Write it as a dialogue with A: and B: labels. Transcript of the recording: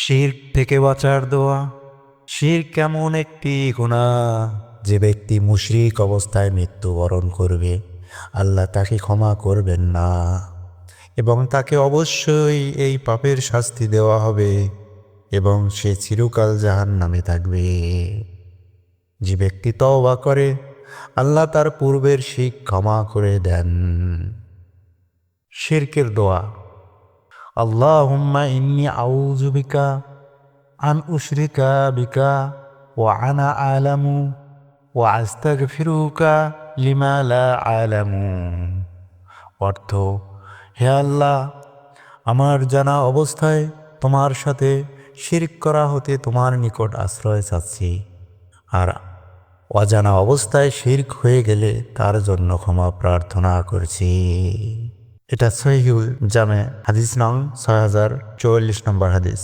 A: শিরক থেকে বাঁচার দোয়া। শিরক এমন একটি গুনাহ, যে ব্যক্তি মুশরিক অবস্থায় মৃত্যুবরণ করবে আল্লাহ তাকে ক্ষমা করবেন না, এবং তাকে অবশ্যই এই পাপের শাস্তি দেওয়া হবে এবং সে চিরকাল জাহান্নামে থাকবে। যে ব্যক্তি তওবা করে আল্লাহ তার পূর্বের শিরক ক্ষমা করে দেন। শিরকের দোয়া। আল্লাহুম্মা ইন্নী আউযু বিকা আন উশরিকা বিকা ওয়া আনা আলামু ওয়া আস্তাগফিরুকা লিমা লা আলামু। অর্থ: হে আল্লাহ, আমার জানা অবস্থায় তোমার সাথে শিরক করা হতে তোমার নিকট আশ্রয় চাচ্ছি, আর অজানা অবস্থায় শিরক হয়ে গেলে তার জন্য ক্ষমা প্রার্থনা করছি। এটা সহিহুল জামে হাদিস নং 6044 নম্বর হাদিস।